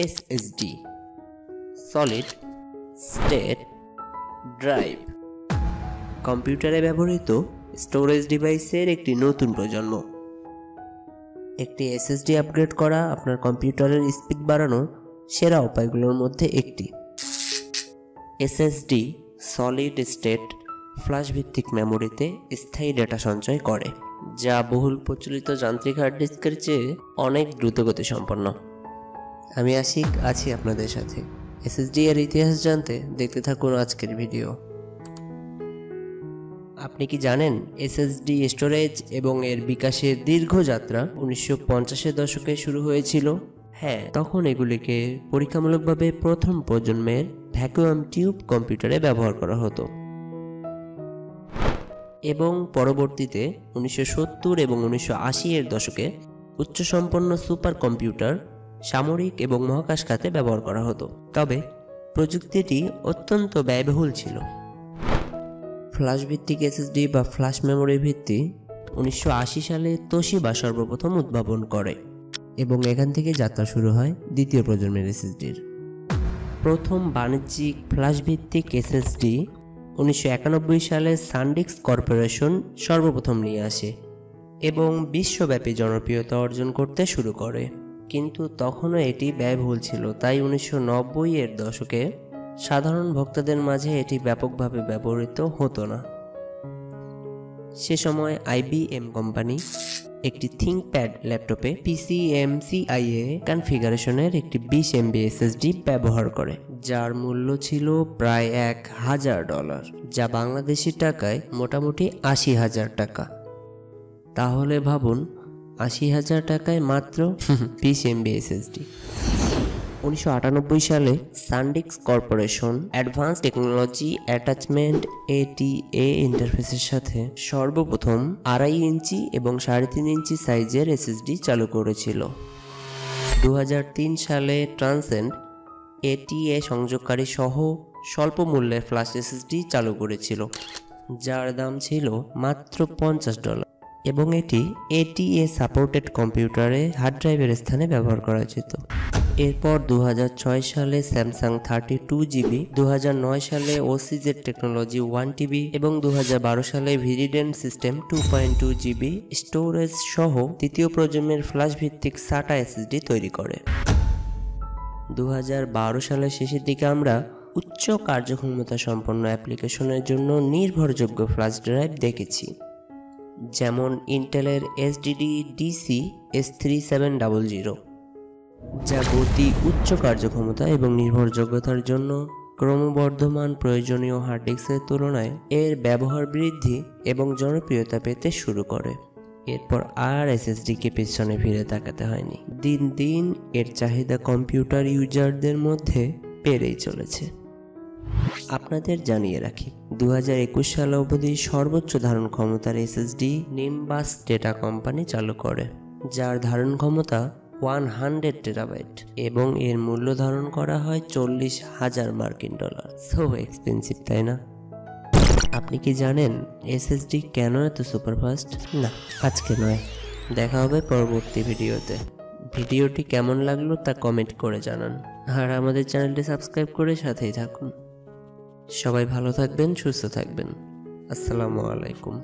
SSD solid state drive কম্পিউটারে ব্যবহৃত storage ডিভাইসের একটি নতুন প্রজন্ম। একটি এসএসডি আপগ্রেড করা আপনার কম্পিউটারের স্পিড বাড়ানোর সেরা উপায়গুলোর মধ্যে একটি। এসএসডি সলিড স্টেট ফ্ল্যাশ ভিত্তিক মেমোরিতে স্থায়ী ডেটা সঞ্চয় করে, যা বহুল প্রচলিত যান্ত্রিক হার্ড ডিস্কের চেয়ে অনেক দ্রুতগতি সম্পন্ন। আমি আশিক আছি আপনাদের সাথে। এসএসডি এর ইতিহাস জানতে দেখতে থাকুন আজকের ভিডিও। আপনি কি জানেন এসএসডি স্টোরেজ এবং এর বিকাশের দীর্ঘ যাত্রা 1950-এর দশকে শুরু হয়েছিল? হ্যাঁ, তখন এগুলিকে পরীক্ষামূলকভাবে প্রথম প্রজন্মের ভ্যাকুয়াম টিউব কম্পিউটারে ব্যবহার করা হতো এবং পরবর্তীতে 1970 এবং 1980-এর দশকে উচ্চসম্পন্ন সুপার কম্পিউটার, সামরিক এবং মহাকাশ খাতে ব্যবহার করা হতো। তবে প্রযুক্তিটি অত্যন্ত ব্যয়বহুল ছিল। ফ্ল্যাশ ভিত্তিক এসএসডি বা ফ্ল্যাশ মেমোরি ভিত্তি 1980 সালে তোশিবা সর্বপ্রথম উদ্ভাবন করে এবং এখান থেকে যাত্রা শুরু হয় দ্বিতীয় প্রজন্মের এসএসডির। প্রথম বাণিজ্যিক ফ্ল্যাশ ভিত্তিক এসএসডি 1991 সালে সানডিস্ক কর্পোরেশন সর্বপ্রথম নিয়ে আসে এবং বিশ্বব্যাপী জনপ্রিয়তা অর্জন করতে শুরু করে। কিন্তু তখনও এটি ব্যয়বহুল ছিল, তাই 1990-এর দশকে সাধারণ ভোক্তাদের মাঝে এটি ব্যাপকভাবে ব্যবহৃত হতো না। সে সময় আইবিএম কোম্পানি একটি থিংকপ্যাড ল্যাপটপে PCMCIA কনফিগারেশনের একটি 20 MB এসএসডি ব্যবহার করে, যার মূল্য ছিল প্রায় $1000, যা বাংলাদেশি টাকায় মোটামুটি 80,000 টাকা। তাহলে ভাবুন, 80,000 টাকায় মাত্র 20 MB এসএসডি। 1998 সালে SanDisk corporation advance technology attachment ATA ইন্টারফেসের সাথে সর্বপ্রথম 2.5 ইঞ্চি এবং 3.5 ইঞ্চি সাইজের এসএসডি চালু করেছিল। 2003 সালে ট্রান্সেন্ড ATA সংযোগকারী সহ স্বল্প মূল্যের ফ্ল্যাশ এসএসডি চালু করেছিল, যার দাম ছিল মাত্র $50 এবং এটি ATA সাপোর্টেড কম্পিউটারে হার্ড ড্রাইভের স্থানে ব্যবহার করা যেত। এরপর 2006 সালে স্যামসাং 32GB, 2009 সালে OCZ টেকনোলজি 1TB এবং 2012 সালে ভিরিডেন সিস্টেম 2.2GB স্টোরেজ সহ তৃতীয় প্রজন্মের ফ্ল্যাশ ভিত্তিক SATA এসএসডি তৈরি করে। 2012 সালের শেষের দিকে আমরা উচ্চ কার্যক্ষমতা সম্পন্ন অ্যাপ্লিকেশনের জন্য নির্ভরযোগ্য ফ্ল্যাশ ড্রাইভ দেখেছি, যেমন ইন্টেলের SSD S3700, যা গতি, উচ্চ কার্যক্ষমতা এবং নির্ভরযোগ্যতার জন্য ক্রমবর্ধমান প্রয়োজনীয় হার্ড ডিস্কের তুলনায় এর ব্যবহার বৃদ্ধি এবং জনপ্রিয়তা পেতে শুরু করে। এরপর আর এসএসডিকে পেছনে ফিরে তাকাতে হয়নি। দিন দিন এর চাহিদা কম্পিউটার ইউজারদের মধ্যে বেড়েই চলেছে। আপনাদের জানিয়ে রাখি, 2021 সাল অবধি সর্বোচ্চ ধারণ ক্ষমতার এসএসডি নিম্বাস ডেটা কোম্পানি চালু করে, যার ধারণ ক্ষমতা 100 টেরাবাইট এবং এর মূল্য ধারণ করা হয় $40,000। সো এক্সপেন্সিভ, তাই না? আপনি কি জানেন এসএসডি কেন এত সুপারফাস্ট? না, আজকে নয়, দেখা হবে পরবর্তী ভিডিওতে। ভিডিওটি কেমন লাগলো তা কমেন্ট করে জানান, আর আমাদের চ্যানেলটি সাবস্ক্রাইব করে সাথেই থাকুন। সবাই ভালো থাকবেন, সুস্থ থাকবেন। আসসালামু আলাইকুম।